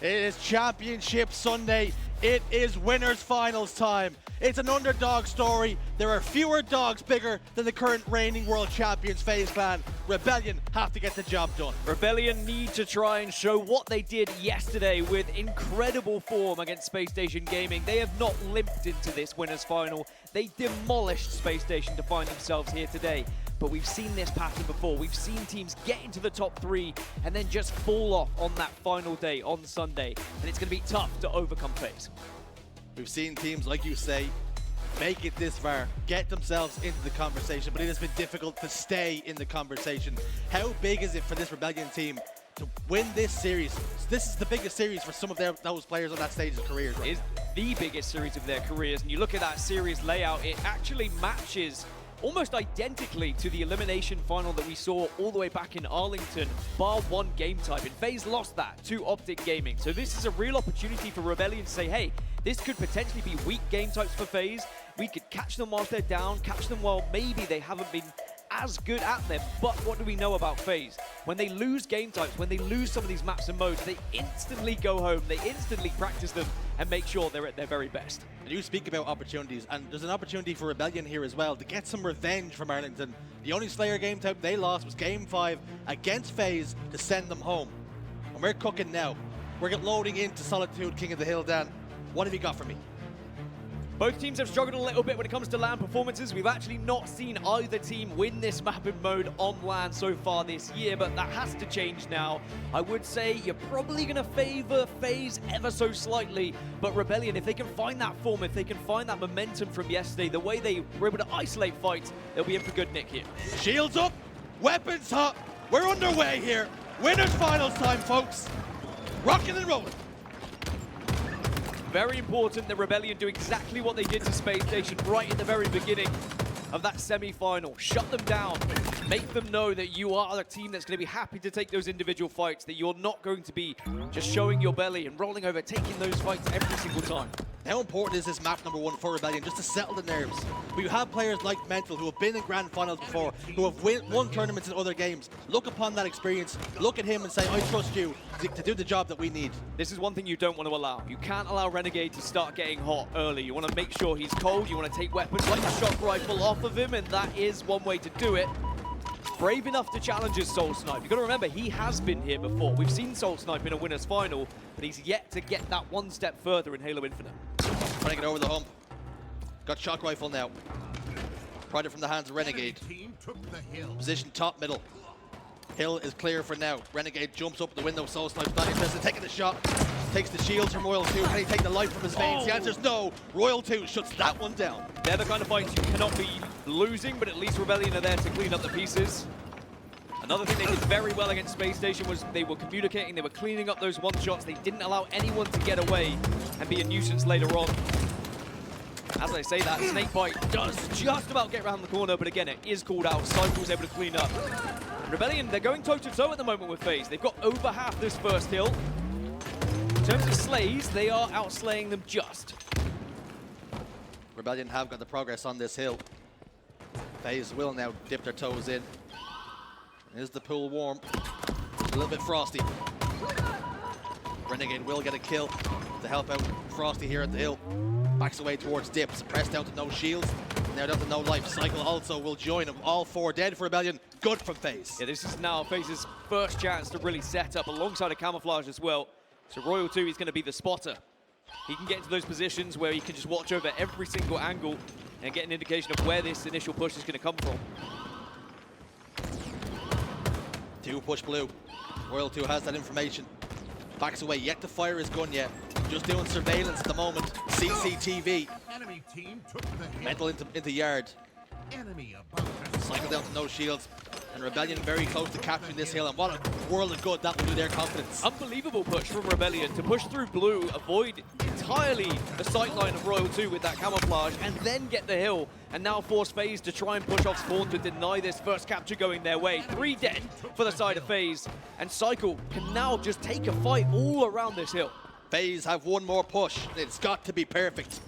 It is Championship Sunday. It is winners finals time. It's an underdog story. There are fewer dogs bigger than the current reigning world champions FaZe clan. Rebellion have to get the job done. Rebellion need to try and show what they did yesterday with incredible form against Space Station Gaming. They have not limped into this winners final. They demolished Space Station to find themselves here today. But we've seen this pattern before. We've seen teams get into the top 3 and then just fall off on that final day on Sunday. And it's going to be tough to overcome FaZe. We've seen teams, like you say, make it this far, get themselves into the conversation, but it has been difficult to stay in the conversation. How big is it for this Rebellion team to win this series? This is the biggest series for some of those players on that stage of careers. Right? It is the biggest series of their careers. And you look at that series layout, it actually matches almost identically to the elimination final that we saw all the way back in Arlington, bar one game type. And FaZe lost that to Optic Gaming. So this is a real opportunity for Rebellion to say, hey, this could potentially be weak game types for FaZe. We could catch them whilst they're down, catch them while maybe they haven't been as good at them. But what do we know about FaZe? When they lose game types, when they lose some of these maps and modes, they instantly go home, they instantly practice them and make sure they're at their very best. And you speak about opportunities, and there's an opportunity for Rebellion here as well to get some revenge from Arlington. The only Slayer game type they lost was Game 5 against FaZe to send them home. And we're cooking now. We're loading into Solitude King of the Hill, Dan. What have you got for me? Both teams have struggled a little bit when it comes to LAN performances. We've actually not seen either team win this map and mode on LAN so far this year, but that has to change now. I would say you're probably going to favor FaZe ever so slightly, but Rebellion, if they can find that form, if they can find that momentum from yesterday, the way they were able to isolate fights, they'll be in for good nick here. Shields up, weapons hot, we're underway here. Winners finals time, folks. Rocking and rolling. Very important that Rebellion do exactly what they did to Space Station right at the very beginning of that semi-final. Shut them down. Make them know that you are a team that's going to be happy to take those individual fights, that you're not going to be just showing your belly and rolling over, taking those fights every single time. How important is this map number 1 for Rebellion, just to settle the nerves? We have players like Mental who have been in grand finals before, who have won tournaments in other games. Look upon that experience, look at him and say, I trust you to do the job that we need. This is one thing you don't want to allow. You can't allow Renegade to start getting hot early. You want to make sure he's cold, you want to take weapons like a shock rifle off of him, and that is one way to do it. Brave enough to challenge his SoulSnipe. You've got to remember, he has been here before. We've seen SoulSnipe in a winner's final, but he's yet to get that one step further in Halo Infinite. Trying to get over the hump. Got shock rifle now. Pried it from the hands of Renegade. Position top middle. Hill is clear for now. Renegade jumps up the window. SoulSnipe's not interested. Taking the shot. Takes the shields from Royal 2. Can he take the life from his veins? The answer is no. Royal 2 shuts that one down. They're the kind of fights you cannot be losing, but at least Rebellion are there to clean up the pieces. Another thing they did very well against Space Station was they were communicating, they were cleaning up those one-shots. They didn't allow anyone to get away and be a nuisance later on. As I say that, SnakeBite does just about get around the corner, but again, it is called out. Cykul's able to clean up. Rebellion, they're going toe-to-toe at the moment with FaZe. They've got over half this first hill. In terms of slays, they are outslaying them just. Rebellion have got the progress on this hill. FaZe will now dip their toes in. Is the pool warm? A little bit frosty. Renegade will get a kill to help out Frosty here at the hill. Backs away towards Dip, suppressed down to no shields. Now down to no life. Cykul also will join him. All 4 dead for Rebellion. Good from FaZe. Yeah, this is now FaZe's first chance to really set up alongside a camouflage as well. So Royal 2 is going to be the spotter. He can get into those positions where he can just watch over every single angle and get an indication of where this initial push is going to come from. 2 push blue. Royal 2 has that information. Backs away, yet to fire his gun yet. Just doing surveillance at the moment. CCTV. Enemy team took the hit. Mental into yard. Enemy above us. Cycle down to no shields. And Rebellion very close to capturing this hill. And what a world of good that will do their confidence. Unbelievable push from Rebellion to push through blue, avoid entirely the sightline of Royal 2 with that camouflage, and then get the hill, and now force FaZe to try and push off Spawn to deny this first capture going their way. 3 dead for the side of FaZe, and Cykul can now just take a fight all around this hill. FaZe have one more push. It's got to be perfect.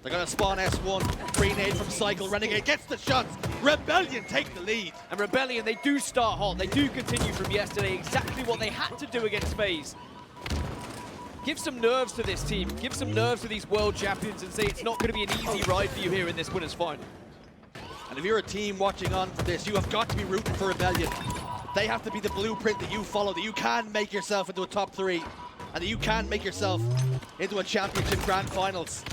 They're going to spawn S1. Grenade from Cykul. Renegade gets the shots. Rebellion take the lead. And Rebellion, they do start hot. They do continue from yesterday exactly what they had to do against FaZe. give some nerves to this team, give some nerves to these world champions and say it's not going to be an easy ride for you here in this winners final. And if you're a team watching on for this, you have got to be rooting for Rebellion. They have to be the blueprint that you follow, that you can make yourself into a top 3, and that you can make yourself into a championship grand finals.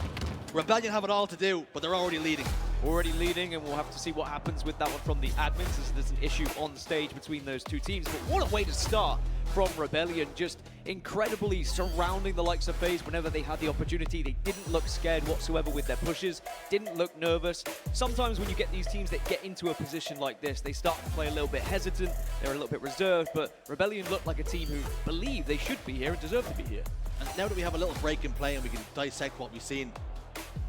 Rebellion have it all to do, but they're already leading. Already leading, and we'll have to see what happens with that one from the admins, as there's an issue on stage between those two teams. But what a way to start from Rebellion, just incredibly surrounding the likes of FaZe whenever they had the opportunity. They didn't look scared whatsoever with their pushes, didn't look nervous. Sometimes when you get these teams that get into a position like this, they start to play a little bit hesitant, they're a little bit reserved, but Rebellion looked like a team who believe they should be here and deserve to be here. And now that we have a little break in play and we can dissect what we've seen,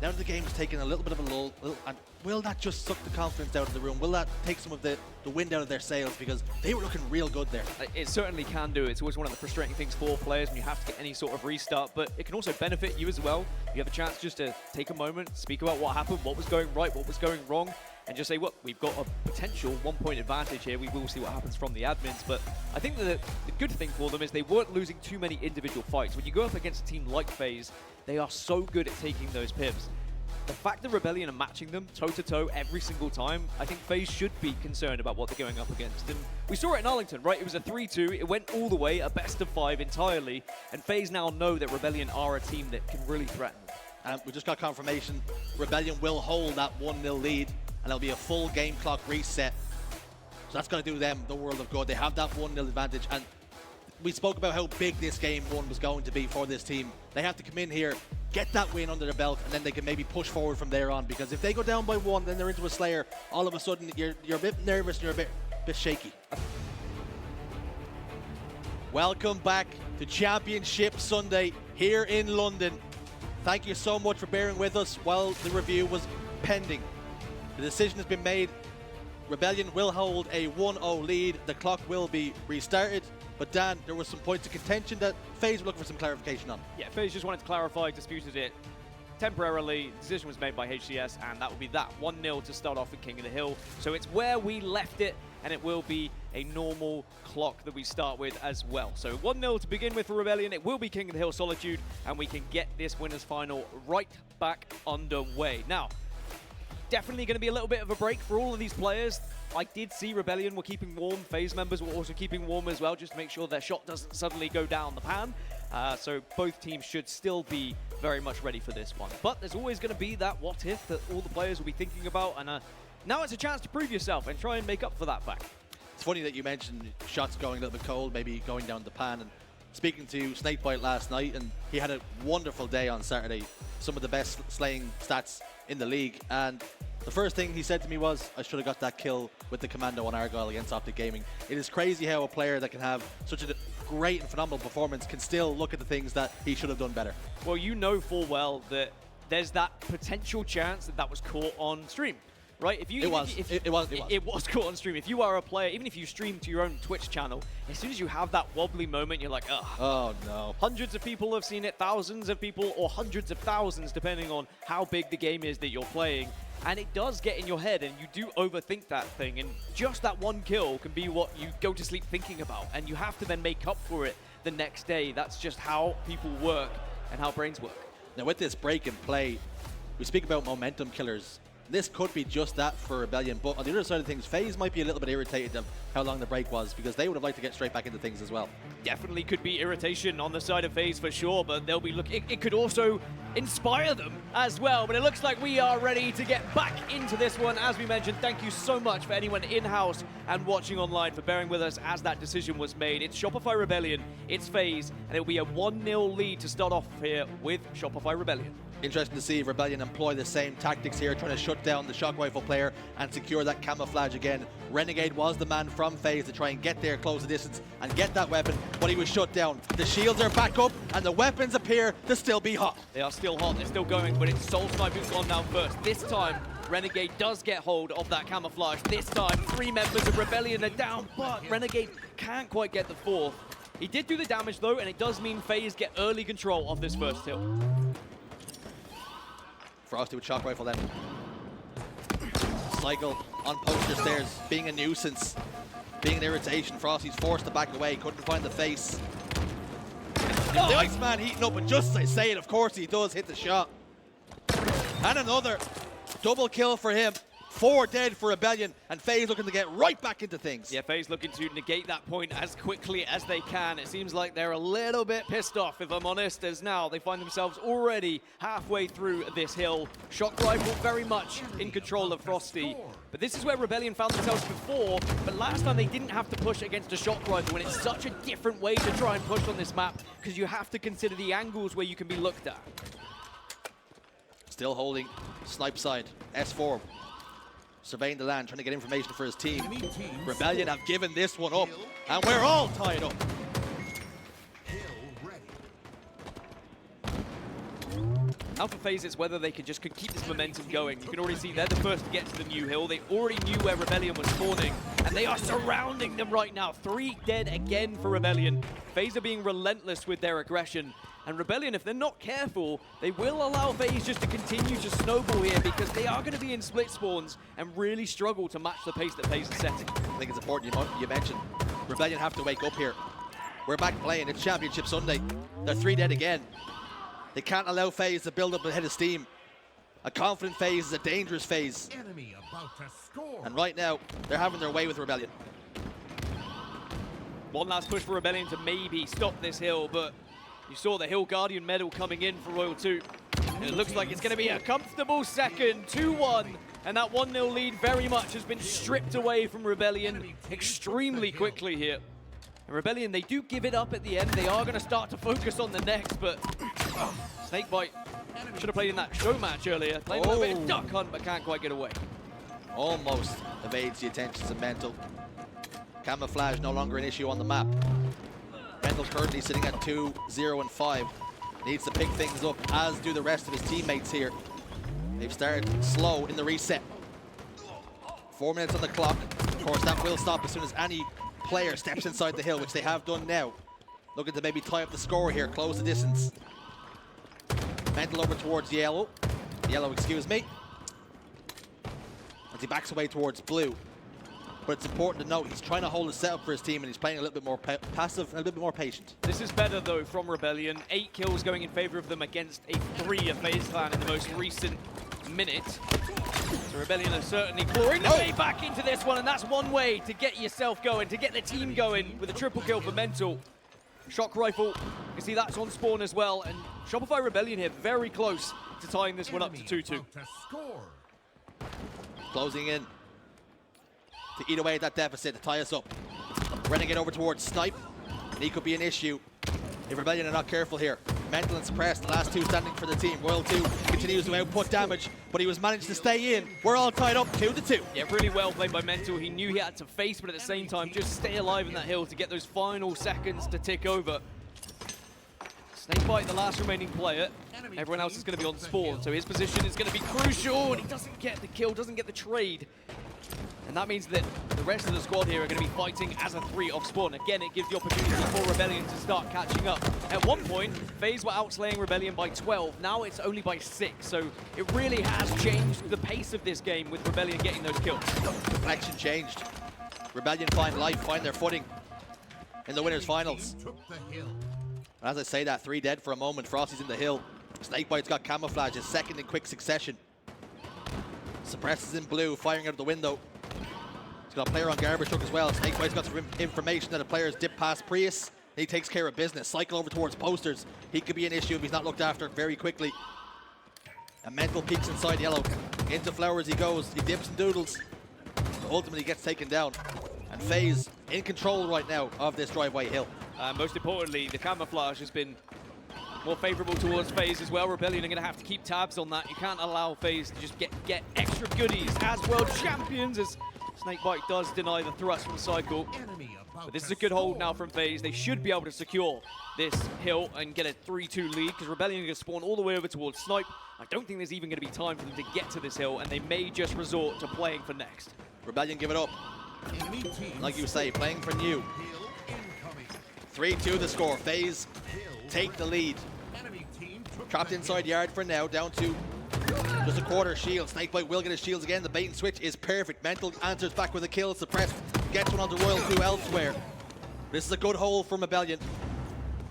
now that the game's taken a little bit of a lull, and will that just suck the confidence out of the room? Will that take some of the wind out of their sails? Because they were looking real good there. It certainly can do. It's always one of the frustrating things for players when you have to get any sort of restart, but it can also benefit you as well. You have a chance just to take a moment, speak about what happened, what was going right, what was going wrong, and just say, well, we've got a potential 1-point advantage here. We will see what happens from the admins. But I think that the good thing for them is they weren't losing too many individual fights. When you go up against a team like FaZe, they are so good at taking those pips. The fact that Rebellion are matching them toe-to-toe every single time, I think FaZe should be concerned about what they're going up against. And we saw it in Arlington, right? It was a 3-2. It went all the way, a best of 5 entirely. And FaZe now know that Rebellion are a team that can really threaten them. We just got confirmation Rebellion will hold that 1-0 lead, and it'll be a full game clock reset. So that's going to do them the world of good. They have that 1-0 advantage, and we spoke about how big this game 1 was going to be for this team. They have to come in here, get that win under their belt, and then they can maybe push forward from there on. Because if they go down by 1, then they're into a Slayer, all of a sudden you're a bit nervous and you're a bit shaky. Welcome back to Championship Sunday here in London. Thank you so much for bearing with us while the review was pending. The decision has been made. Rebellion will hold a 1-0 lead. The clock will be restarted. But Dan, there was some points of contention that FaZe were looking for some clarification on. Yeah, FaZe just wanted to clarify, disputed it temporarily. The decision was made by HCS, and that will be that 1-0 to start off with King of the Hill. So it's where we left it, and it will be a normal clock that we start with as well. So 1-0 to begin with for Rebellion. It will be King of the Hill Solitude, and we can get this winners final right back underway. Now, definitely going to be a little bit of a break for all of these players. I did see Rebellion were keeping warm. FaZe members were also keeping warm as well, just to make sure their shot doesn't suddenly go down the pan. So both teams should still be very much ready for this one. But there's always going to be that what if that all the players will be thinking about. And now it's a chance to prove yourself and try and make up for that fact. It's funny that you mentioned shots going a little bit cold, maybe going down the pan. And speaking to SnakeBite last night, and he had a wonderful day on Saturday. Some of the best slaying stats in the league. And the first thing he said to me was, I should have got that kill with the Commando on Argyle against Optic Gaming. It is crazy how a player that can have such a great and phenomenal performance can still look at the things that he should have done better. Well, you know full well that there's that potential chance that that was caught on stream. Right? It was caught on stream. If you are a player, even if you stream to your own Twitch channel, as soon as you have that wobbly moment, you're like, ugh. Oh, no. Hundreds of people have seen it, thousands of people, or hundreds of thousands, depending on how big the game is that you're playing. And it does get in your head, and you do overthink that thing. And just that one kill can be what you go to sleep thinking about. And you have to then make up for it the next day. That's just how people work and how brains work. Now, with this break in play, we speak about momentum killers. This could be just that for Rebellion, but on the other side of things, FaZe might be a little bit irritated of how long the break was, because they would have liked to get straight back into things as well. Definitely could be irritation on the side of FaZe for sure, but they'll be looking. It could also inspire them as well, but it looks like we are ready to get back into this one. As we mentioned, thank you so much for anyone in-house and watching online for bearing with us as that decision was made. It's Shopify Rebellion, it's FaZe, and it'll be a 1-0 lead to start off here with Shopify Rebellion. Interesting to see if Rebellion employ the same tactics here, trying to shut down the shock rifle player and secure that camouflage again. Renegade was the man from FaZe to try and get there, close the distance, and get that weapon, but he was shut down. The shields are back up, and the weapons appear to still be hot. They are still hot, they're still going, but it's SoulSnipe who's gone down first. This time, Renegade does get hold of that camouflage. This time, 3 members of Rebellion are down, but Renegade can't quite get the 4th. He did do the damage, though, and it does mean FaZe get early control of this first hill. Frosty with shock rifle then. Cykul on poster stairs, being a nuisance, being an irritation. Frosty's forced to back away, couldn't find the face. The Iceman heating up, and just as I say it, of course he does hit the shot. And another double kill for him. 4 dead for Rebellion, and FaZe looking to get right back into things. Yeah, FaZe looking to negate that point as quickly as they can. It seems like they're a little bit pissed off, if I'm honest, as now they find themselves already halfway through this hill. Shock Rifle very much in control of Frosty. But this is where Rebellion found themselves before, but last time they didn't have to push against a Shock Rifle, and it's such a different way to try and push on this map, because you have to consider the angles where you can be looked at. Still holding Snipe side, S4. Surveying the land, trying to get information for his team. Rebellion have given this one up, and we're all tied up. Now for FaZe, it's whether they can just keep this momentum going. You can already see they're the first to get to the new hill. They already knew where Rebellion was spawning, and they are surrounding them right now. 3 dead again for Rebellion. FaZe are being relentless with their aggression. And Rebellion, if they're not careful, they will allow FaZe just to continue to snowball here, because they are going to be in split spawns and really struggle to match the pace that FaZe is setting. I think it's important you mentioned Rebellion have to wake up here. We're back playing. It's Championship Sunday. They're 3 dead again. They can't allow FaZe to build up ahead of steam. A confident FaZe is a dangerous FaZe. Enemy about to score. And right now, they're having their way with Rebellion. One last push for Rebellion to maybe stop this hill, but you saw the Hill Guardian medal coming in for Royal 2. And it looks like it's going to be a comfortable second, 2-1. And that 1-0 lead very much has been stripped away from Rebellion extremely quickly here. And Rebellion, they do give it up at the end. They are going to start to focus on the next, but SnakeBite should have played in that show match earlier. Playing a little bit of duck hunt, but can't quite get away. Almost evades the attentions of Mental. Camouflage no longer an issue on the map. Mental's currently sitting at 2-0-5. Needs to pick things up, as do the rest of his teammates here. They've started slow in the reset. 4 minutes on the clock. Of course, that will stop as soon as any player steps inside the hill, which they have done now. Looking to maybe tie up the score here, close the distance. Mental over towards Yellow. Yellow, excuse me. As he backs away towards Blue. But it's important to note he's trying to hold a setup for his team, and he's playing a little bit more passive and a little bit more patient. This is better, though, from Rebellion. 8 kills going in favor of them against a 3 of FaZe Clan in the most recent minute. So Rebellion are certainly clawing their way back into this one, and that's one way to get yourself going, to get the team going with a triple kill for Mental. Shock Rifle, you can see that's on spawn as well, and Shopify Rebellion here very close to tying this one up to 2-2. Closing in to eat away at that deficit, to tie us up. Renegade over towards Snipe, and he could be an issue if Rebellion are not careful here. Mental and Suppressed, the last 2 standing for the team. Royal 2 continues to output damage, but he was managed to stay in. We're all tied up 2-2. Yeah, really well played by Mental. He knew he had to face, but at the same time, just stay alive in that hill to get those final seconds to tick over. SnakeBite, the last remaining player. Everyone else is going to be on spawn, so his position is going to be crucial, and he doesn't get the kill, doesn't get the trade. And that means that the rest of the squad here are going to be fighting as a 3 off spawn. Again, it gives the opportunity for Rebellion to start catching up. At one point, FaZe were outslaying Rebellion by 12. Now it's only by 6. So it really has changed the pace of this game with Rebellion getting those kills. Deflection changed. Rebellion find life, find their footing in the winners finals. As I say that, 3 dead for a moment. Frosty's in the hill. SnakeBite's got camouflage, his second in quick succession. Suppresses in Blue, firing out of the window. He's got a player on garbage truck as well. SnakeBite's got some information that a player's dip past Prius. He takes care of business. Cykul over towards Posters. He could be an issue if he's not looked after very quickly. And Mental peeks inside Yellow. Into Flowers he goes. He dips and doodles. Ultimately gets taken down. And FaZe in control right now of this driveway hill. Most importantly, the camouflage has been more favorable towards FaZe as well. Rebellion are going to have to keep tabs on that. You can't allow FaZe to just get extra goodies as world champions, as SnakeBite does deny the thrust from Cykul. But this is a good hold now from FaZe. They should be able to secure this hill and get a 3-2 lead, because Rebellion are going to spawn all the way over towards Snipe. I don't think there's even going to be time for them to get to this hill, and they may just resort to playing for next. Rebellion give it up. Like you say, playing for new. 3-2 the score. FaZe take the lead. Trapped inside yard for now, down to just a quarter shield. SnakeBite will get his shields again. The bait and switch is perfect. Mental answers back with a kill. Suppressed gets one on the Royal 2 elsewhere. This is a good hold from Rebellion.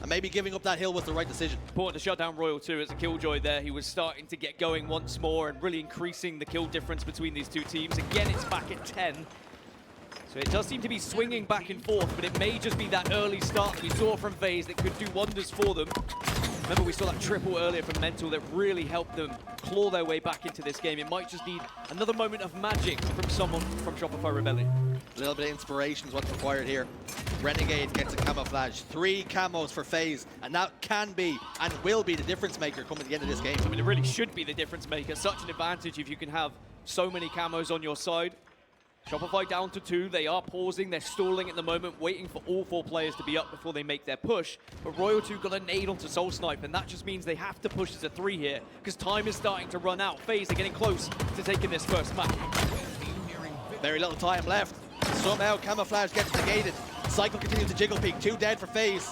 And maybe giving up that hill was the right decision. Important to shut down Royal too as a Killjoy there. He was starting to get going once more and really increasing the kill difference between these two teams. Again, it's back at 10. So it does seem to be swinging back and forth, but it may just be that early start that we saw from FaZe that could do wonders for them. Remember, we saw that triple earlier from Mental that really helped them claw their way back into this game. It might just need another moment of magic from someone from Shopify Rebellion. A little bit of inspiration is what's required here. Renegade gets a camouflage. 3 camos for FaZe, and that can be and will be the difference maker coming at the end of this game. I mean, it really should be the difference maker. Such an advantage if you can have so many camos on your side. Shopify down to 2. They are pausing. They're stalling at the moment, waiting for all 4 players to be up before they make their push. But Royal 2 got a nade onto SoulSnipe, and that just means they have to push as a 3 here because time is starting to run out. FaZe are getting close to taking this first map. Very little time left. Somehow camouflage gets negated. Cykul continues to jiggle peek. 2 dead for FaZe.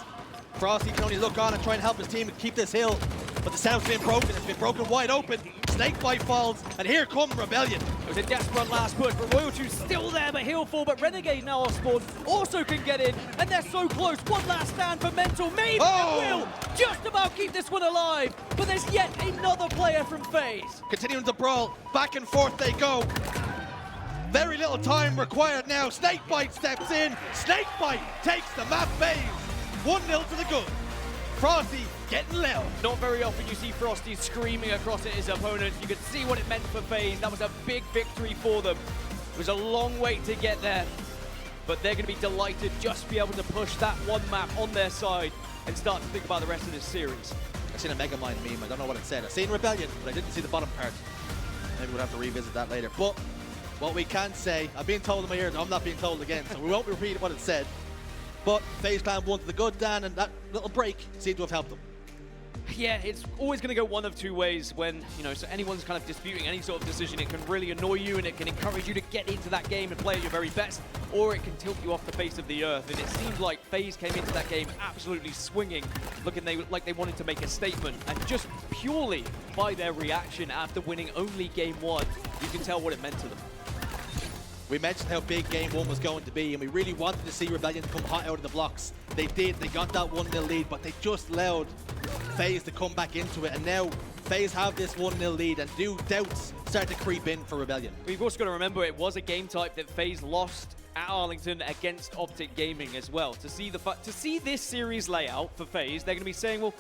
Frosty can only look on and try and help his team keep this hill. But the sound's been broken. It's been broken wide open. SnakeBite falls, and here come Rebellion. It was a desperate last push, but Royal 2 still there, but he'll fall. But Renegade now off spawn also can get in, and they're so close. One last stand for Mental. Maybe it will just about keep this one alive. But there's yet another player from FaZe. Continuing to brawl. Back and forth they go. Very little time required now. SnakeBite steps in. SnakeBite takes the map FaZe. 1-0 to the good. Frosty getting loud. Not very often you see Frosty screaming across at his opponents. You could see what it meant for FaZe. That was a big victory for them. It was a long way to get there, but they're going to be delighted just to be able to push that one map on their side and start to think about the rest of this series. I've seen a Megamind meme. I don't know what it said. I've seen Rebellion, but I didn't see the bottom part. Maybe we'll have to revisit that later. But what we can say, I'm being told in my ears, I'm not being told again, so we won't repeat what it said. But FaZe Clan won to the good, Dan, and that little break seemed to have helped them. Yeah, it's always going to go one of 2 ways when, so anyone's kind of disputing any sort of decision. It can really annoy you and it can encourage you to get into that game and play at your very best, or it can tilt you off the face of the earth. And it seems like FaZe came into that game absolutely swinging, looking like they wanted to make a statement. And just purely by their reaction after winning only Game 1, you can tell what it meant to them. We mentioned how big Game 1 was going to be, and we really wanted to see Rebellion come hot out of the blocks. They did. They got that 1-0 lead, but they just allowed FaZe to come back into it. And now FaZe have this 1-0 lead, and doubts start to creep in for Rebellion. We've also got to remember it was a game type that FaZe lost at Arlington against Optic Gaming as well. To see this series layout for FaZe, they're going to be saying, well,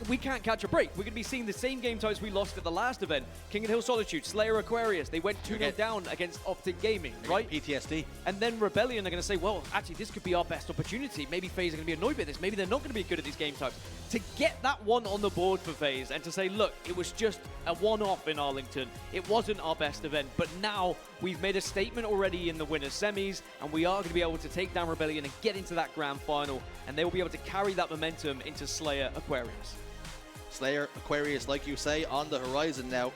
we can't catch a break. We're going to be seeing the same game types we lost at the last event. King and Hill Solitude, Slayer Aquarius. They went 2-0 down against Optic Gaming, right? PTSD. And then Rebellion are going to say, well, actually, this could be our best opportunity. Maybe FaZe are going to be annoyed by this. Maybe they're not going to be good at these game types. To get that one on the board for FaZe and to say, look, it was just a one-off in Arlington. It wasn't our best event, but now we've made a statement already in the winners semis, and we are going to be able to take down Rebellion and get into that grand final, and they will be able to carry that momentum into Slayer Aquarius. Slayer Aquarius, like you say, on the horizon now.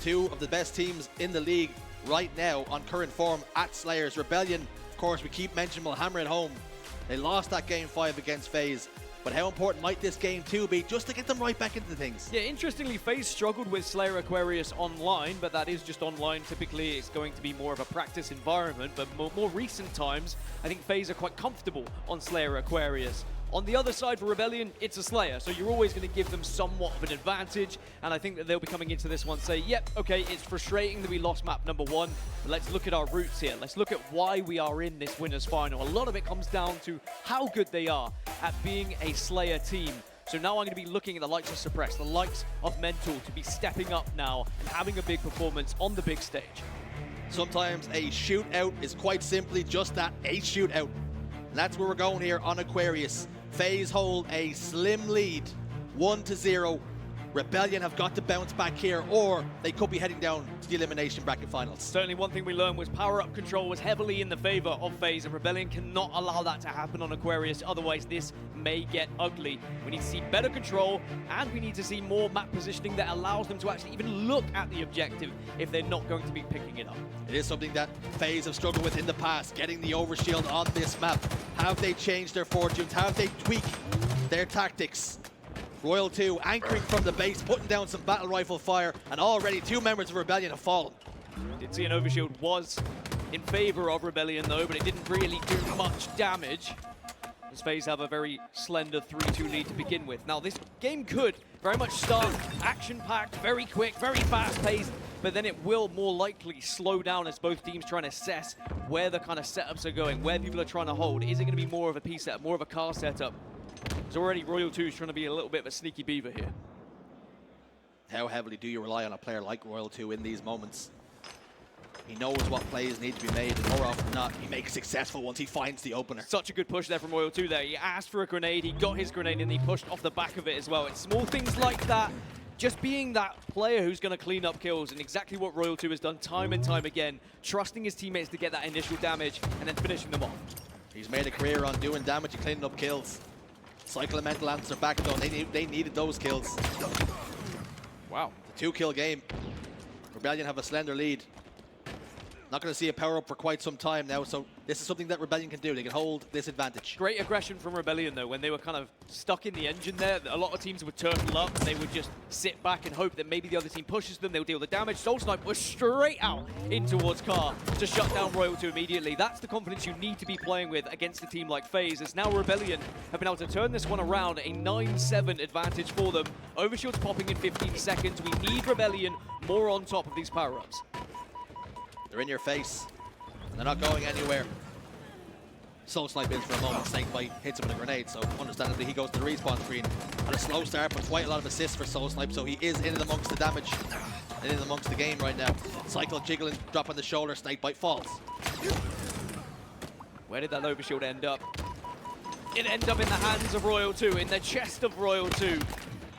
2 of the best teams in the league right now on current form at Slayers. Rebellion, of course, we keep mentioning, will hammer it home. They lost that Game 5 against FaZe. But how important might this Game 2 be just to get them right back into things? Yeah, interestingly, FaZe struggled with Slayer Aquarius online, but that is just online. Typically, it's going to be more of a practice environment, but more recent times, I think FaZe are quite comfortable on Slayer Aquarius. On the other side for Rebellion, it's a Slayer, so you're always going to give them somewhat of an advantage, and I think that they'll be coming into this one say, yep, okay, it's frustrating that we lost map number 1, but let's look at our roots here. Let's look at why we are in this winners final. A lot of it comes down to how good they are at being a Slayer team. So now I'm going to be looking at the likes of Suppress, the likes of Mental to be stepping up now and having a big performance on the big stage. Sometimes a shootout is quite simply just that, a shootout. And that's where we're going here on Aquarius. FaZe hold a slim lead, 1-0. Rebellion have got to bounce back here, or they could be heading down to the elimination bracket finals. Certainly one thing we learned was power-up control was heavily in the favor of FaZe, and Rebellion cannot allow that to happen on Aquarius, otherwise this may get ugly. We need to see better control, and we need to see more map positioning that allows them to actually even look at the objective if they're not going to be picking it up. It is something that FaZe have struggled with in the past, getting the overshield on this map. Have they changed their fortunes? Have they tweaked their tactics? Royal 2 anchoring from the base, putting down some battle rifle fire, and already 2 members of Rebellion have fallen. Did see an overshield was in favor of Rebellion though, but it didn't really do much damage. as FaZe have a very slender 3-2 lead to begin with. Now, this game could very much start action-packed, very quick, very fast-paced, but then it will more likely slow down as both teams try and assess where the kind of setups are going, where people are trying to hold. Is it going to be more of a P setup, more of a car setup? Because already Royal 2 is trying to be a little bit of a sneaky beaver here. How heavily do you rely on a player like Royal 2 in these moments? He knows what plays need to be made, and more often than not, he makes successful once he finds the opener. Such a good push there from Royal 2 there. He asked for a grenade, he got his grenade, and he pushed off the back of it as well. It's small things like that. Just being that player who's going to clean up kills, and exactly what Royal 2 has done time and time again, trusting his teammates to get that initial damage and then finishing them off. He's made a career on doing damage and cleaning up kills. Cykul and Mental Ants are back though. They needed those kills. Wow. The 2-kill game. Rebellion have a slender lead. Not going to see a power-up for quite some time now, so this is something that Rebellion can do. They can hold this advantage. Great aggression from Rebellion, though, when they were kind of stuck in the engine there. A lot of teams would turtle up, and they would just sit back and hope that maybe the other team pushes them, they'll deal the damage. SoulSnipe was straight out in towards Car to shut down Royal 2 immediately. That's the confidence you need to be playing with against a team like FaZe, as now Rebellion have been able to turn this one around, a 9-7 advantage for them. Overshield's popping in 15 seconds. We need Rebellion more on top of these power-ups. They're in your face. They're not going anywhere. SoulSnipe is for a moment. SnakeBite hits him with a grenade, so understandably he goes to the respawn screen. And a slow start, but quite a lot of assists for SoulSnipe, so he is in and amongst the damage. And in amongst the game right now. Cykul jiggling, dropping the shoulder, SnakeBite falls. Where did that overshield end up? It ended up in the hands of Royal 2, in the chest of Royal 2.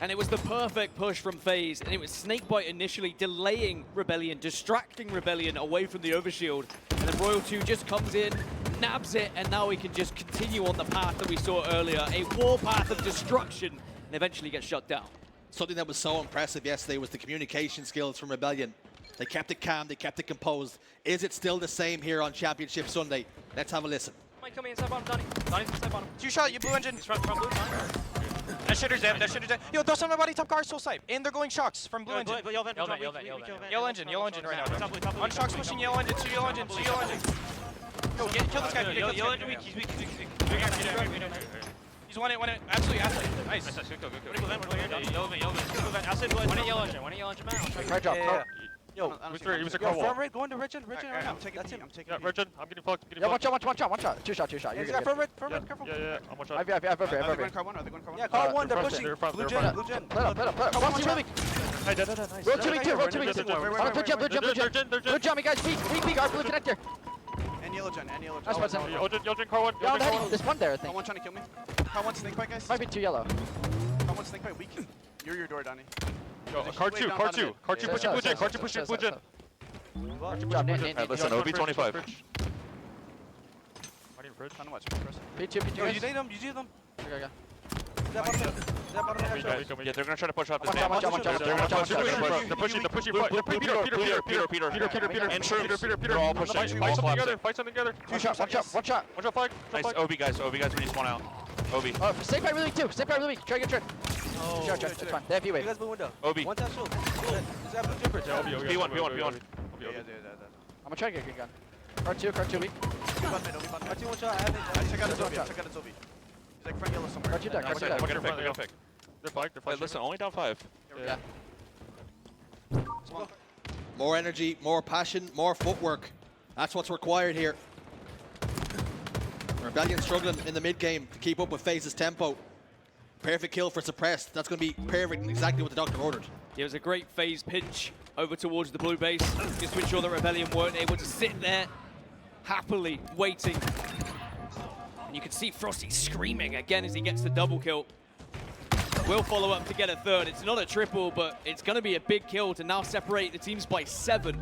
And it was the perfect push from FaZe, and it was SnakeBite initially delaying Rebellion, distracting Rebellion away from the overshield. And then Royal 2 just comes in, nabs it, and now we can just continue on the path that we saw earlier, a warpath of destruction, and eventually get shut down. Something that was so impressive yesterday was the communication skills from Rebellion. They kept it calm, they kept it composed. Is it still the same here on Championship Sunday? Let's have a listen. Mike, come inside bottom, Donnie. Donnie's inside bottom. 2 shot, you blue engine. He's front blue, That shitter's dead, that shitter's dead. Yo, throw some of my body, top car, SoulSnipe. And they're going shocks from blue engine. Yellow engine right now. On shocks pushing yellow engine, 2 yellow engine, 2 yellow engine. Yo, kill this guy, yellow engine weak, he's weak. He's one it, absolutely. Nice. One yellow engine, man. Right drop, Yo, he was a car wall. Go into Richard right now. I'm taking him. Yeah, Richard, I'm getting fucked. Yeah, one shot. Two shot. You're Yeah, good. careful. Yeah, I'm one shot. I've Are they going car 1? Yeah, car 1, they're pushing. Blue gen. Play up. Frosty really. Hey, nice. Roll 2 weak. Blue jump, guys. Weak, our blue connector. And yellow gen. That's what's in. Yellow car 1. Yeah, on the heading. There's one there, I think. Car 1 trying to kill me. Car 1 SnakeBite, guys. Might be 2 yellow. Car 1 SnakeBite weak. You're your door, Donnie. Yo, car 2 pushing blue gen. Car 2 pushing blue gen. Good job, Nate. Listen, OB 25. I need bridge. I don't know what's P2. Yo, you need them. Okay. Yeah, they're gonna try to push off this Watch out. They're pushing. Peter. They're all pushing. Fight something together. 2 shots. One shot. Flag. Nice. OB guys, we need spawn out. OB. SnakeBite really weak too. Try to get trick. Sure. It's fine. They have you wait. You guys blue window. OB. One tap shield. Is that blue jumper? P1. Yeah. I'm gonna try to get a green gun. Car 2 weak. R2 one shot. I check out his OB. He's like front yellow somewhere. Car 2 deck. They're gonna pick. They're flagged. Listen, only down 5. Yeah. More energy, more passion, more footwork. That's what's required here. Rebellion struggling in the mid game to keep up with FaZe's tempo. Perfect kill for Suppressed. That's going to be perfect and exactly what the doctor ordered. It was a great FaZe pinch over towards the blue base, just to ensure that Rebellion weren't able to sit there happily waiting. And you can see Frosty screaming again as he gets the double kill. Will follow up to get a third. It's not a triple, but it's going to be a big kill to now separate the teams by 7.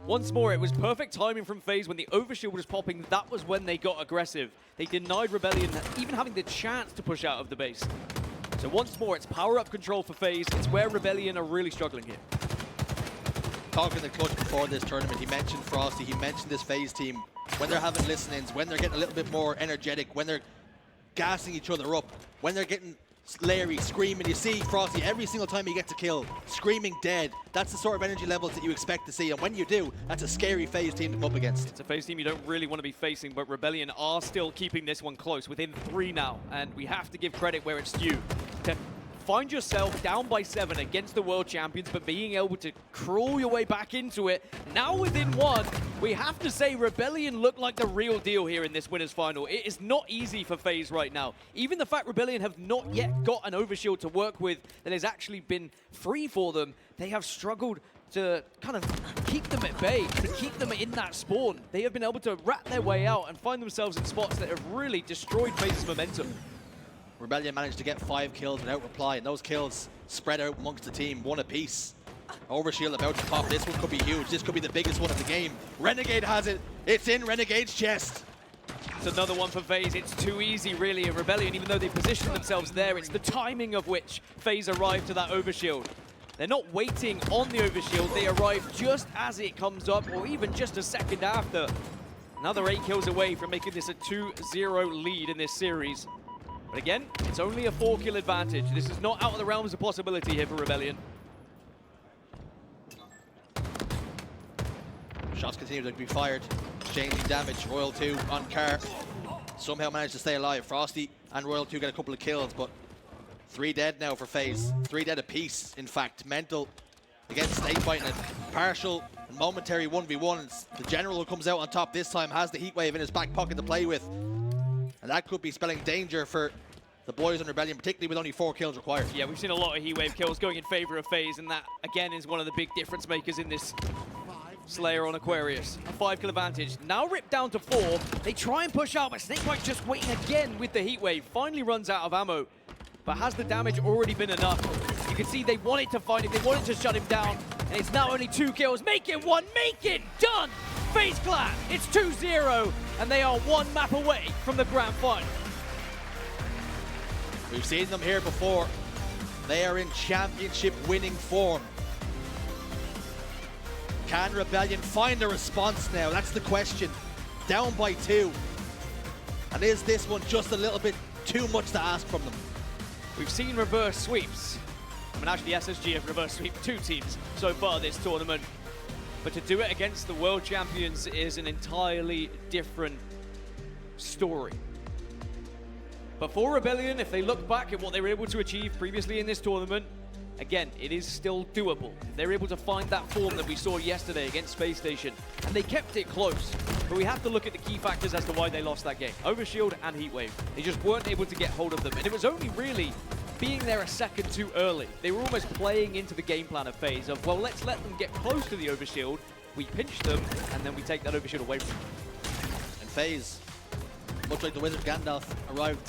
Once more, it was perfect timing from FaZe. When the overshield was popping, that was when they got aggressive. They denied Rebellion even having the chance to push out of the base. So once more, it's power-up control for FaZe. It's where Rebellion are really struggling here. Talking the clutch before this tournament, he mentioned Frosty, he mentioned this FaZe team. When they're having listen-ins, when they're getting a little bit more energetic, when they're gassing each other up, when they're getting Larry screaming. You see Frosty every single time he gets a kill, screaming dead. That's the sort of energy levels that you expect to see, and when you do, that's a scary FaZe team to come up against. It's a FaZe team you don't really want to be facing, but Rebellion are still keeping this one close, within 3 now, and we have to give credit where it's due. To find yourself down by 7 against the world champions, but being able to crawl your way back into it, now within 1, we have to say Rebellion look like the real deal here in this winners final. It is not easy for FaZe right now. Even the fact Rebellion have not yet got an overshield to work with that has actually been free for them, they have struggled to kind of keep them at bay, to keep them in that spawn. They have been able to rat their way out and find themselves in spots that have really destroyed FaZe's momentum. Rebellion managed to get 5 kills without reply, and those kills spread out amongst the team, 1 apiece. Overshield about to pop. This one could be huge. This could be the biggest one of the game. Renegade has it. It's in Renegade's chest. It's another one for FaZe. It's too easy, really, in Rebellion, even though they positioned themselves there. It's the timing of which FaZe arrived to that overshield. They're not waiting on the overshield. They arrive just as it comes up, or even just a second after. Another 8 kills away from making this a 2-0 lead in this series. But again, it's only a 4-kill advantage. This is not out of the realms of possibility here for Rebellion. Shots continue to be fired. Changing damage. Royal 2 on Car. Somehow managed to stay alive. Frosty and Royal 2 get a couple of kills, but 3 dead now for FaZe. 3 dead apiece, in fact. Mental against SnakeBite in a partial and momentary 1v1. The general who comes out on top this time has the heat wave in his back pocket to play with. And that could be spelling danger for the boys in Rebellion, particularly with only 4 kills required. Yeah, we've seen a lot of heat wave kills going in favor of FaZe, and that, again, is one of the big difference makers in this Slayer on Aquarius. A 5-kill advantage. Now ripped down to 4. They try and push out, but SnakeBite just waiting again with the heat wave. Finally runs out of ammo. But has the damage already been enough? You can see they wanted to find him. They wanted to shut him down. And it's now only 2 kills. Make it 1. Make it done. FaZe Clan. It's 2-0. And they are 1 map away from the grand final. We've seen them here before. They are in championship winning form. Can Rebellion find a response now? That's the question. Down by 2. And is this one just a little bit too much to ask from them? We've seen reverse sweeps. I mean, actually, SSG have reverse sweeped 2 teams so far this tournament. But to do it against the world champions is an entirely different story. But for Rebellion, if they look back at what they were able to achieve previously in this tournament, again, it is still doable. They're able to find that form that we saw yesterday against Space Station, and they kept it close. But we have to look at the key factors as to why they lost that game. Overshield and Heatwave. They just weren't able to get hold of them, and it was only really being there a second too early. They were almost playing into the game plan of FaZe of, well, let's let them get close to the Overshield, we pinch them, and then we take that Overshield away from them. And FaZe, much like the Wizard Gandalf, arrived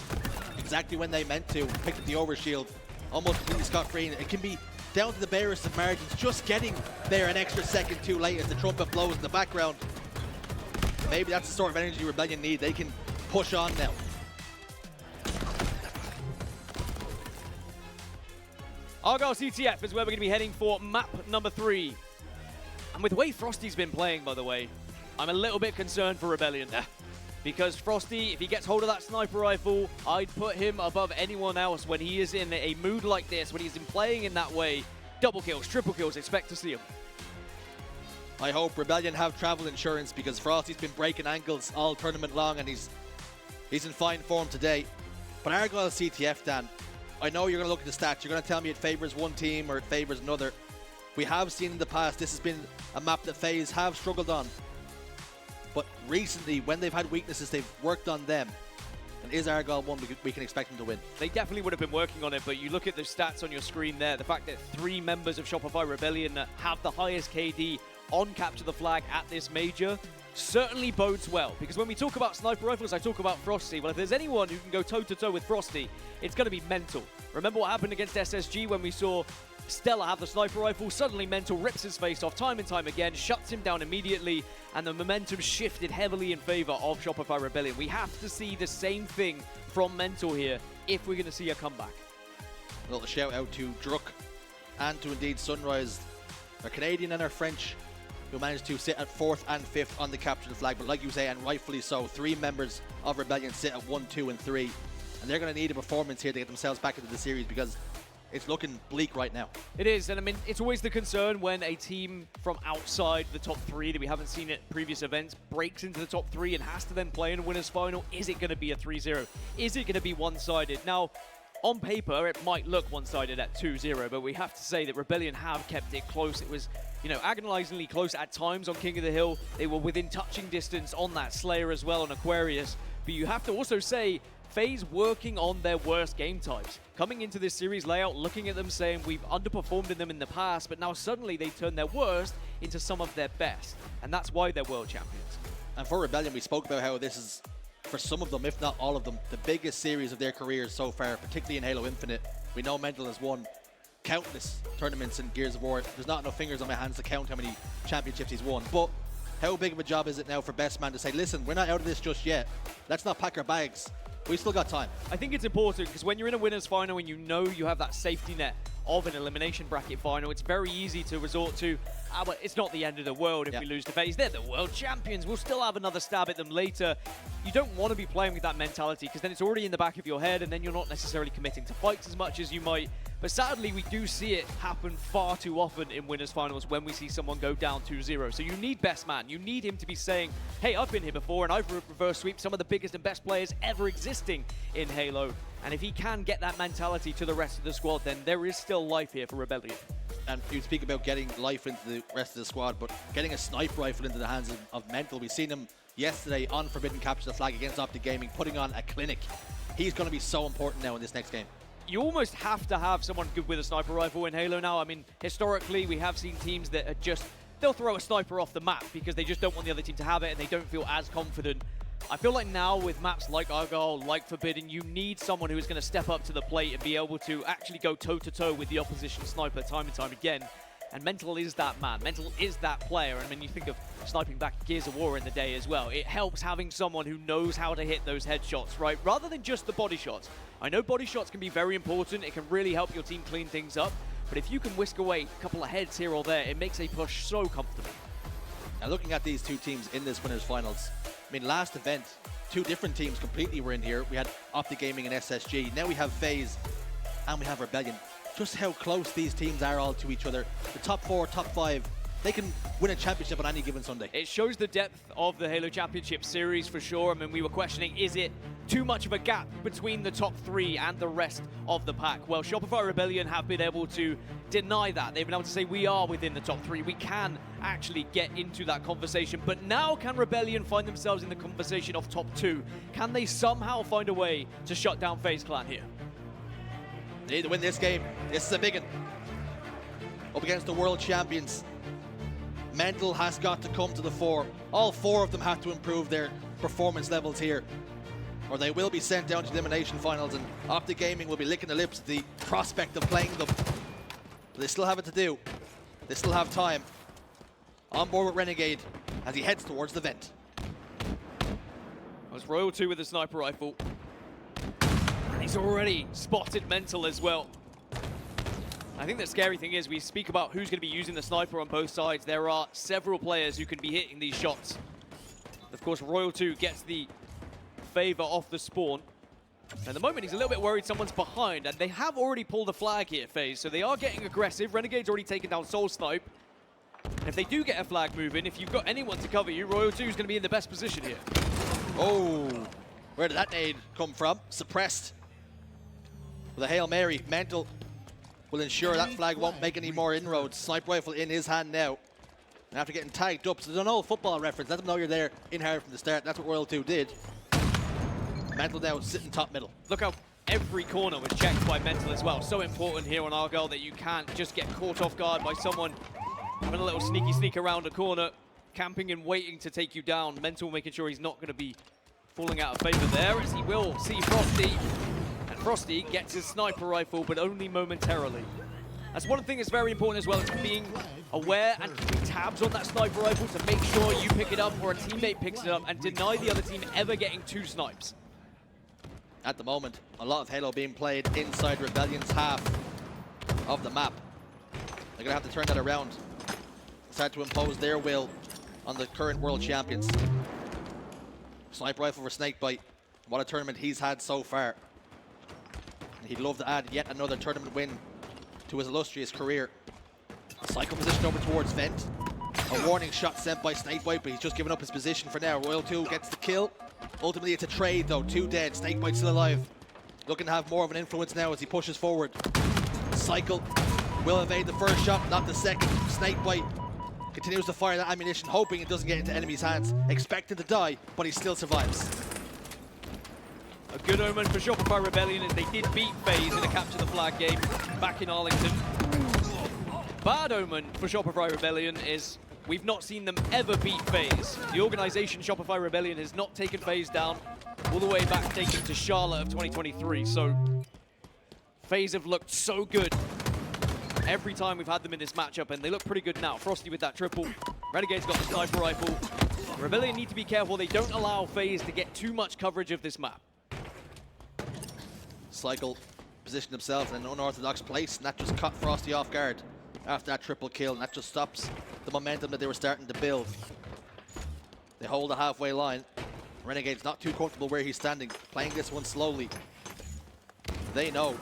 exactly when they meant to, picked up the Overshield, almost completely scot-free. It can be down to the barest of margins, just getting there an extra second too late as the trumpet blows in the background. Maybe that's the sort of energy Rebellion need. They can push on now. Argyle CTF is where we're going to be heading for map number 3. And with the way Frosty's been playing, by the way, I'm a little bit concerned for Rebellion. Because Frosty, if he gets hold of that sniper rifle, I'd put him above anyone else when he is in a mood like this, when he's been playing in that way. Double kills, triple kills, expect to see him. I hope Rebellion have travel insurance, because Frosty's been breaking ankles all tournament long and he's in fine form today. But Argyle CTF, Dan, I know you're going to look at the stats. You're going to tell me it favors one team or it favors another. We have seen in the past this has been a map that FaZe have struggled on. But recently, when they've had weaknesses, they've worked on them. And is Argyle one we can expect them to win? They definitely would have been working on it, but you look at the stats on your screen there, the fact that 3 members of Shopify Rebellion have the highest KD on Capture the Flag at this major certainly bodes well. Because when we talk about sniper rifles, I talk about Frosty. Well, if there's anyone who can go toe-to-toe with Frosty, it's going to be Mental. Remember what happened against SSG when we saw Stella have the sniper rifle? Suddenly Mental rips his face off time and time again, shuts him down immediately, and the momentum shifted heavily in favor of Shopify Rebellion. We have to see the same thing from Mental here if we're going to see a comeback. A little shout out to Druk and to indeed Sunrise, our Canadian and our French, who managed to sit at 4th and 5th on the Capture the Flag. But like you say, and rightfully so, 3 members of Rebellion sit at 1, 2 and 3. And they're going to need a performance here to get themselves back into the series because it's looking bleak right now. It is, and I mean, it's always the concern when a team from outside the top 3 that we haven't seen at previous events breaks into the top 3 and has to then play in a winner's final. Is it going to be a 3-0? Is it going to be one-sided? Now, on paper, it might look one-sided at 2-0, but we have to say that Rebellion have kept it close. It was, you know, agonizingly close at times on King of the Hill. They were within touching distance on that Slayer as well on Aquarius. But you have to also say, FaZe working on their worst game types. Coming into this series layout, looking at them saying we've underperformed in them in the past, but now suddenly they turn their worst into some of their best. And that's why they're world champions. And for Rebellion, we spoke about how this is, for some of them, if not all of them, the biggest series of their careers so far, particularly in Halo Infinite. We know Mental has won countless tournaments in Gears of War. There's not enough fingers on my hands to count how many championships he's won. But how big of a job is it now for Best Man to say, listen, we're not out of this just yet. Let's not pack our bags. We still got time. I think it's important because when you're in a winner's final and you know you have that safety net of an elimination bracket final, it's very easy to resort to, but it's not the end of the world if we lose to FaZe. They're the world champions. We'll still have another stab at them later. You don't want to be playing with that mentality because then it's already in the back of your head and then you're not necessarily committing to fights as much as you might. But sadly, we do see it happen far too often in winners finals when we see someone go down 2-0. So you need Best Man. You need him to be saying, hey, I've been here before and I've reverse sweeped some of the biggest and best players ever existing in Halo. And if he can get that mentality to the rest of the squad, then there is still life here for Rebellion. And you speak about getting life into the rest of the squad, but getting a sniper rifle into the hands of Mental. We've seen him yesterday on Forbidden Capture the Flag against Optic Gaming, putting on a clinic. He's going to be so important now in this next game. You almost have to have someone good with a sniper rifle in Halo now. I mean, historically, we have seen teams that are just, they'll throw a sniper off the map because they just don't want the other team to have it and they don't feel as confident. I feel like now with maps like Argyle, like Forbidden, you need someone who is going to step up to the plate and be able to actually go toe-to-toe with the opposition sniper time and time again. And Mental is that man. Mental is that player. And when you think of sniping back Gears of War in the day as well, it helps having someone who knows how to hit those headshots, right? Rather than just the body shots. I know body shots can be very important. It can really help your team clean things up. But if you can whisk away a couple of heads here or there, it makes a push so comfortable. Now looking at these two teams in this winners finals, I mean, last event, two different teams completely were in here. We had Optic Gaming and SSG. Now we have FaZe and we have Rebellion. Just how close these teams are all to each other. The top 4, top 5, they can win a championship on any given Sunday. It shows the depth of the Halo Championship Series for sure. I mean, we were questioning, is it too much of a gap between the top 3 and the rest of the pack? Well, Shopify Rebellion have been able to deny that. They've been able to say we are within the top 3. We can actually get into that conversation. But now can Rebellion find themselves in the conversation of top 2? Can they somehow find a way to shut down FaZe Clan here? They need to win this game. This is a big one. Up against the world champions. Mental has got to come to the fore. All 4 of them have to improve their performance levels here, or they will be sent down to the elimination finals, and Optic Gaming will be licking their lips at the prospect of playing them. But they still have it to do. They still have time. On board with Renegade as he heads towards the vent. That was Royal 2 with the sniper rifle. And he's already spotted Mental as well. I think the scary thing is we speak about who's going to be using the sniper on both sides. There are several players who can be hitting these shots. Of course, Royal 2 gets the favor off the spawn. At the moment, he's a little bit worried someone's behind, and they have already pulled a flag here, FaZe, so they are getting aggressive. Renegade's already taken down SoulSnipe. And if they do get a flag moving, if you've got anyone to cover you, Royal 2 is going to be in the best position here. Oh, where did that nade come from? Suppressed. With a Hail Mary, Mental will ensure that flag won't make any more inroads. Sniper rifle in his hand now. And after getting tagged up, so there's an old football reference. Let them know you're there in hard from the start. That's what Royal 2 did. Mental now sitting top middle. Look how every corner was checked by Mental as well. So important here on Argyle that you can't just get caught off guard by someone having a little sneak around a corner, camping and waiting to take you down. Mental making sure he's not going to be falling out of favor there, as he will see Frosty. And Frosty gets his sniper rifle, but only momentarily. That's one thing that's very important as well, is being aware and keeping tabs on that sniper rifle to make sure you pick it up or a teammate picks it up and deny the other team ever getting 2 snipes. At the moment, a lot of Halo being played inside Rebellion's half of the map. They're going to have to turn that around. Start to impose their will on the current world champions. Sniper rifle for SnakeBite. What a tournament he's had so far. He'd love to add yet another tournament win to his illustrious career. Cykul position over towards Vent. A warning shot sent by SnakeBite, but he's just given up his position for now. Royal 2 gets the kill. Ultimately, it's a trade, though. 2 dead. SnakeBite still alive. Looking to have more of an influence now as he pushes forward. Cykul will evade the first shot, not the second. SnakeBite continues to fire that ammunition, hoping it doesn't get into enemies' hands. Expecting to die, but he still survives. A good omen for Shopify Rebellion as they did beat FaZe in a capture the flag game back in Arlington. Bad omen for Shopify Rebellion is we've not seen them ever beat FaZe. The organization Shopify Rebellion has not taken FaZe down all the way back taken to Charlotte of 2023. So FaZe have looked so good every time we've had them in this matchup, and they look pretty good now. Frosty with that triple. Renegade's got the sniper rifle. Rebellion need to be careful they don't allow FaZe to get too much coverage of this map. Cykul positioned himself in an unorthodox place, and that just caught Frosty off guard after that triple kill, and that just stops the momentum that they were starting to build. They hold the halfway line. Renegade's not too comfortable where he's standing, playing this one slowly. They know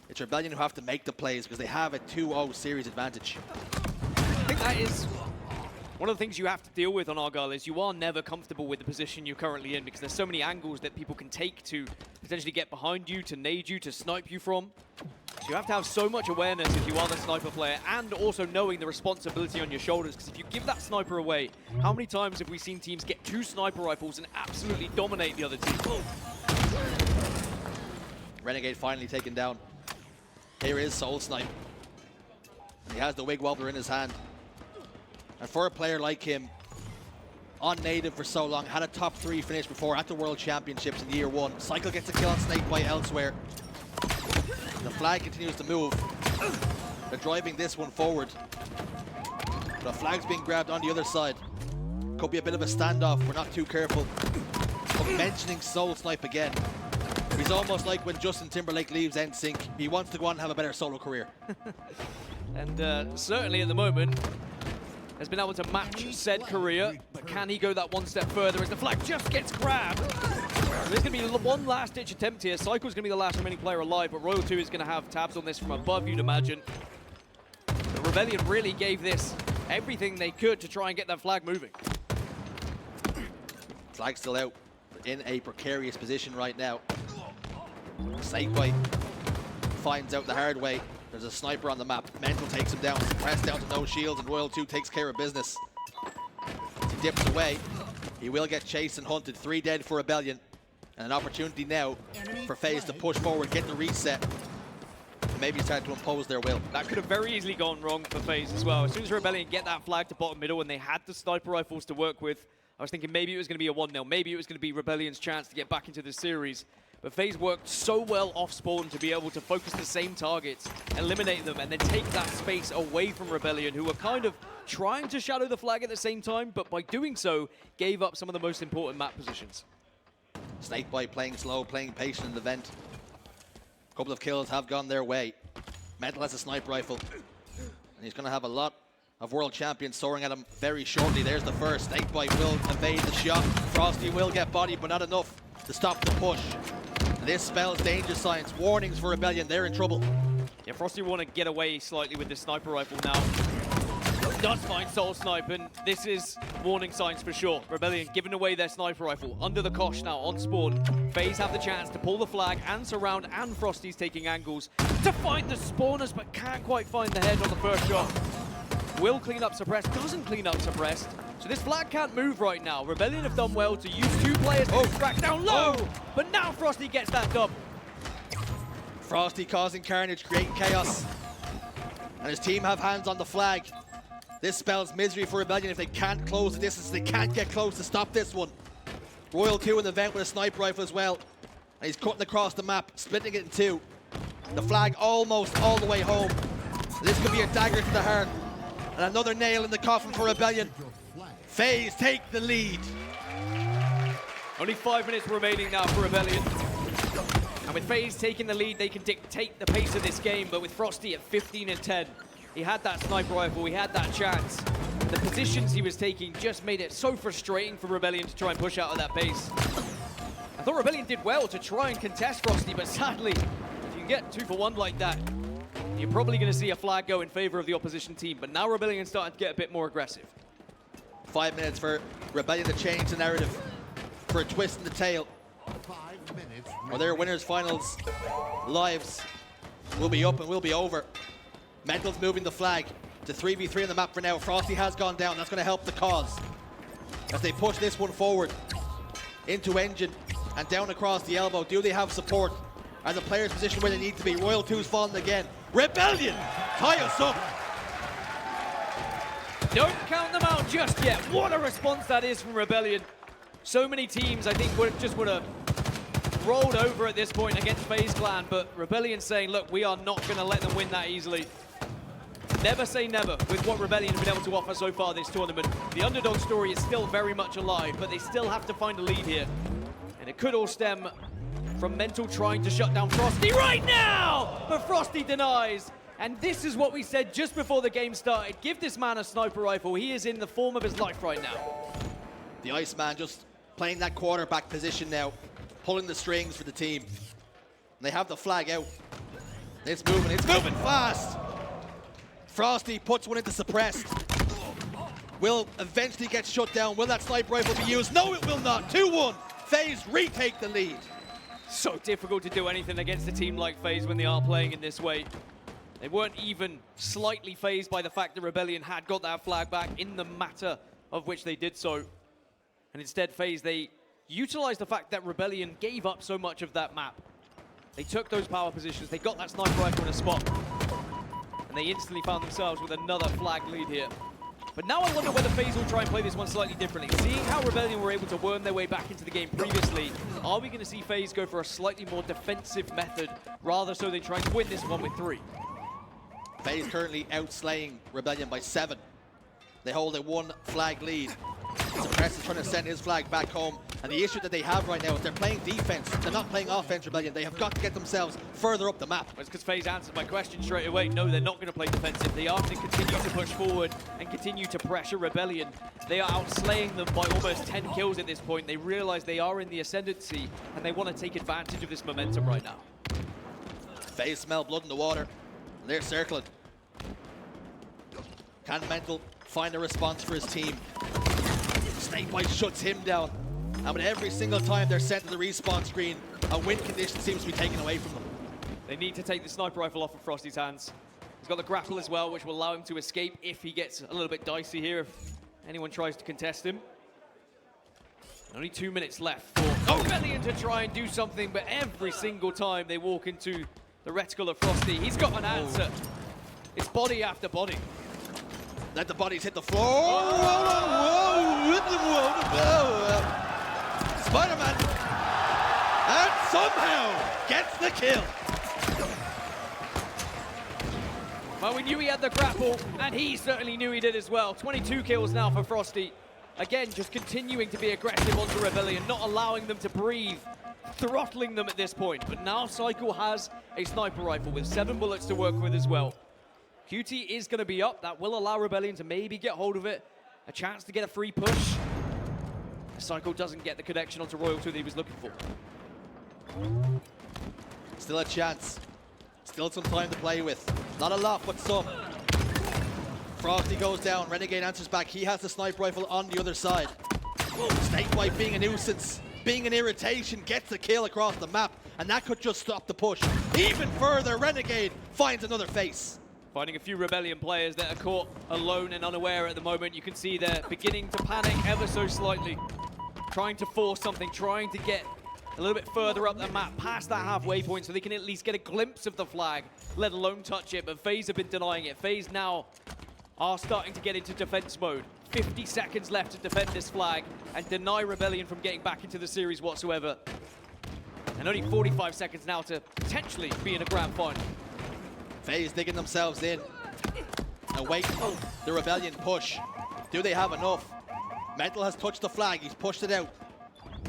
it's Rebellion who have to make the plays because they have a 2-0 series advantage. I think that is one of the things you have to deal with on Argyle is you are never comfortable with the position you're currently in because there's so many angles that people can take to potentially get behind you, to nade you, to snipe you from. So you have to have so much awareness if you are the sniper player, and also knowing the responsibility on your shoulders, because if you give that sniper away, how many times have we seen teams get 2 sniper rifles and absolutely dominate the other team? Renegade finally taken down. Here is SoulSnipe. He has the wig wobbler in his hand. And for a player like him, on native for so long, had a top 3 finish before at the World Championships in year 1. Cykul gets a kill on SnakeBite elsewhere. The flag continues to move. They're driving this one forward. The flag's being grabbed on the other side. Could be a bit of a standoff. We're not too careful. But mentioning SoulSnipe again, he's almost like when Justin Timberlake leaves NSYNC. He wants to go on and have a better solo career. And certainly at the moment, has been able to match said career, but can he go that one step further as the flag just gets grabbed? There's going to be one last-ditch attempt here. Cykul's going to be the last remaining player alive, but Royal 2 is going to have tabs on this from above, you'd imagine. The Rebellion really gave this everything they could to try and get that flag moving. Flag still out, in a precarious position right now. SnakeBite finds out the hard way. There's a sniper on the map. Mental takes him down, pressed down to no shields, and Royal 2 takes care of business. As he dips away, he will get chased and hunted. 3 dead for Rebellion. And an opportunity now for FaZe to push forward, get the reset, and maybe start to impose their will. That could have very easily gone wrong for FaZe as well. As soon as Rebellion get that flag to bottom middle and they had the sniper rifles to work with, I was thinking maybe it was going to be a 1-0. Maybe it was going to be Rebellion's chance to get back into the series. But FaZe worked so well off spawn to be able to focus the same targets, eliminate them, and then take that space away from Rebellion, who were kind of trying to shadow the flag at the same time, but by doing so, gave up some of the most important map positions. SnakeBite playing slow, playing patient in the vent. A couple of kills have gone their way. Mental has a sniper rifle, and he's going to have a lot of world champions soaring at him very shortly. There's the first. SnakeBite will evade the shot. Frosty will get bodied, but not enough to stop the push. And this spells danger signs, warnings for Rebellion. They're in trouble. Yeah, Frosty want to get away slightly with this sniper rifle now. Does find SoulSnipe, and this is warning signs for sure. Rebellion giving away their sniper rifle under the kosh now on spawn. FaZe have the chance to pull the flag and surround, and Frosty's taking angles to find the spawners, but can't quite find the head on the first shot. Will clean up suppressed, doesn't clean up suppressed. So this flag can't move right now. Rebellion have done well to use 2 players to crack down low, but now Frosty gets that dub. Frosty causing carnage, creating chaos. And his team have hands on the flag. This spells misery for Rebellion if they can't close the distance. They can't get close to stop this one. Royal 2 in the vent with a sniper rifle as well. And he's cutting across the map, splitting it in 2. The flag almost all the way home. This could be a dagger to the heart. And another nail in the coffin for Rebellion. FaZe take the lead. Only 5 minutes remaining now for Rebellion. And with FaZe taking the lead, they can dictate the pace of this game. But with Frosty at 15 and 10, he had that sniper rifle, he had that chance. The positions he was taking just made it so frustrating for Rebellion to try and push out at that pace. I thought Rebellion did well to try and contest Frosty, but sadly, if you get 2 for 1 like that, you're probably going to see a flag go in favor of the opposition team. But now Rebellion's starting to get a bit more aggressive. 5 minutes for Rebellion to change the narrative, for a twist in the tail. 5 minutes. Or their winners finals lives will be up and will be over. Mental's moving the flag to 3v3 on the map for now. Frosty has gone down. That's going to help the cause as they push this one forward into Engine and down across the elbow. Do they have support? Are the players positioned where they need to be? Royal 2's fallen again. Rebellion tie us up. Don't count them out just yet. What a response that is from Rebellion. So many teams, I think, would have rolled over at this point against FaZe Clan, but Rebellion saying, look, we are not going to let them win that easily. Never say never with what Rebellion have been able to offer so far this tournament. The underdog story is still very much alive, but they still have to find a lead here. And it could all stem from Mental trying to shut down Frosty right now! But Frosty denies. And this is what we said just before the game started. Give this man a sniper rifle. He is in the form of his life right now. The Iceman just playing that quarterback position now, pulling the strings for the team. And they have the flag out. It's moving fast. Frosty puts one into suppressed. Will eventually get shut down. Will that sniper rifle be used? No, it will not. 2-1. FaZe retake the lead. So difficult to do anything against a team like FaZe when they are playing in this way. They weren't even slightly fazed by the fact that Rebellion had got that flag back in the matter of which they did so. And instead, FaZe, they utilized the fact that Rebellion gave up so much of that map. They took those power positions, they got that sniper rifle in a spot, and they instantly found themselves with another flag lead here. But now I wonder whether FaZe will try and play this one slightly differently. Seeing how Rebellion were able to worm their way back into the game previously, are we going to see FaZe go for a slightly more defensive method, rather so they try and win this one with 3? FaZe currently outslaying Rebellion by 7. They hold a 1 flag lead. Suppress is trying to send his flag back home. And the issue that they have right now is they're playing defense. They're not playing offense, Rebellion. They have got to get themselves further up the map. It's because FaZe answered my question straight away. No, they're not going to play defensive. They are going to continue to push forward and continue to pressure Rebellion. They are outslaying them by almost 10 kills at this point. They realize they are in the ascendancy and they want to take advantage of this momentum right now. FaZe smell blood in the water. They're circling. Can Mental find a response for his team? SnakeBite shuts him down. And with every single time they're sent to the respawn screen, a win condition seems to be taken away from them. They need to take the sniper rifle off of Frosty's hands. He's got the grapple as well, which will allow him to escape if he gets a little bit dicey here, if anyone tries to contest him. Only 2 minutes left for Rebellion to try and do something, but every single time they walk into the reticle of Frosty, he's got an answer. It's body after body. Let the bodies hit the floor. Spider-Man. And somehow gets the kill. Well, we knew he had the grapple, and he certainly knew he did as well. 22 kills now for Frosty. Again, just continuing to be aggressive onto Rebellion, not allowing them to breathe, throttling them at this point. But now Cykul has a sniper rifle with 7 bullets to work with as well. QT is going to be up. That will allow Rebellion to maybe get hold of it. A chance to get a free push. Cykul doesn't get the connection onto Royal 2 that he was looking for. Still a chance. Still some time to play with. Not a lot, but some. Frosty goes down. Renegade answers back. He has the sniper rifle on the other side. SnakeBite being a nuisance, being an irritation, gets the kill across the map. And that could just stop the push. Even further, Renegade finds another face. Finding a few Rebellion players that are caught alone and unaware at the moment. You can see they're beginning to panic ever so slightly. Trying to force something, trying to get a little bit further up the map, past that halfway point, so they can at least get a glimpse of the flag, let alone touch it. But FaZe have been denying it. FaZe now are starting to get into defense mode. 50 seconds left to defend this flag and deny Rebellion from getting back into the series whatsoever. And only 45 seconds now to potentially be in a grand final. FaZe digging themselves in, awaiting the Rebellion push. Do they have enough? Mental has touched the flag, he's pushed it out.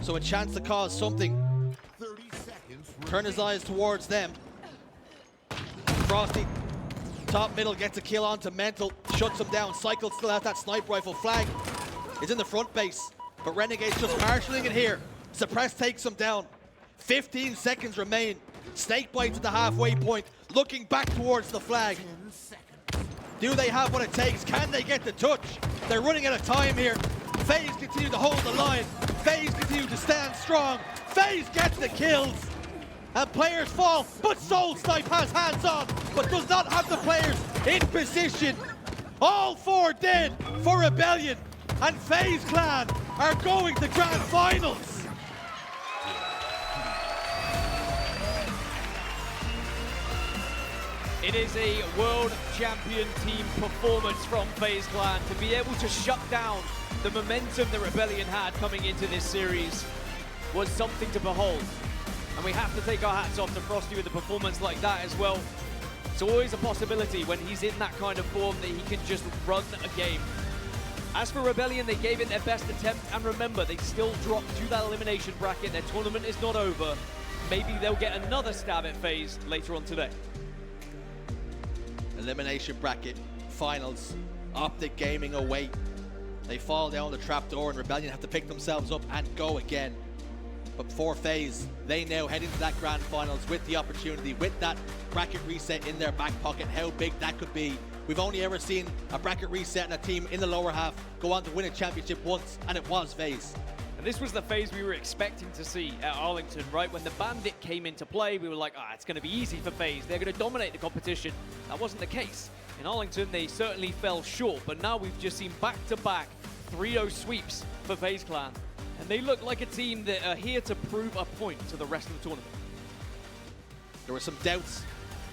So a chance to cause something. 30 seconds. Turn his eyes towards them. Frosty, top middle, gets a kill onto Mental, shuts him down. Cykul still has that sniper rifle. Flag is in the front base, but Renegade's just marshalling it here. Suppress takes him down. 15 seconds remain. SnakeBite to the halfway point, looking back towards the flag. 10 seconds. Do they have what it takes? Can they get the touch? They're running out of time here. FaZe continue to hold the line. FaZe continue to stand strong. FaZe gets the kills. And players fall, but SoulSnipe has hands on, but does not have the players in position. All 4 dead for Rebellion, and FaZe Clan are going to grand finals. It is a world champion team performance from FaZe Clan to be able to shut down the momentum that Rebellion had coming into this series was something to behold. And we have to take our hats off to Frosty with a performance like that as well. It's always a possibility when he's in that kind of form that he can just run a game. As for Rebellion, they gave it their best attempt, and remember, they still dropped to that elimination bracket. Their tournament is not over. Maybe they'll get another stab at FaZe later on today. Elimination bracket finals, Optic Gaming away. They fall down the trapdoor, and Rebellion have to pick themselves up and go again. But for FaZe, they now head into that grand finals with the opportunity, with that bracket reset in their back pocket, how big that could be. We've only ever seen a bracket reset and a team in the lower half go on to win a championship once, and it was FaZe. And this was the FaZe we were expecting to see at Arlington, right? When the Bandit came into play, we were like, it's going to be easy for FaZe. They're going to dominate the competition. That wasn't the case. In Arlington, they certainly fell short, but now we've just seen back-to-back 3-0 sweeps for FaZe Clan. And they look like a team that are here to prove a point to the rest of the tournament. There were some doubts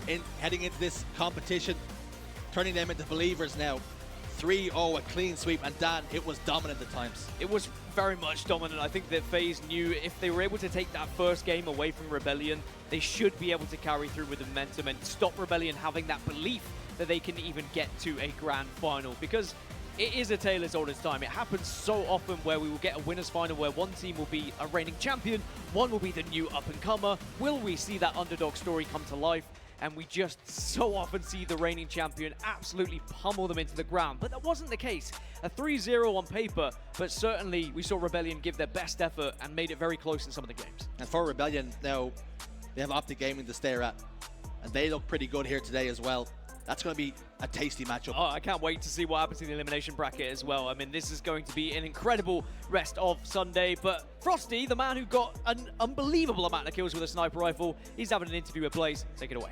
in heading into this competition, turning them into believers now. 3-0, a clean sweep, and Dan, it was dominant at times. It was very much dominant. I think that FaZe knew if they were able to take that first game away from Rebellion, they should be able to carry through with the momentum and stop Rebellion having that belief that they can even get to a grand final. Because it is a tale as old as time. It happens so often where we will get a winners final where one team will be a reigning champion, one will be the new up-and-comer. Will we see that underdog story come to life? And we just so often see the reigning champion absolutely pummel them into the ground. But that wasn't the case. A 3-0 on paper, but certainly we saw Rebellion give their best effort and made it very close in some of the games. And for Rebellion, now they have Optic Gaming to stare at, and they look pretty good here today as well. That's going to be a tasty matchup. Oh, I can't wait to see what happens in the elimination bracket as well. I mean, this is going to be an incredible rest of Sunday. But Frosty, the man who got an unbelievable amount of kills with a sniper rifle, he's having an interview with Blaze. Take it away.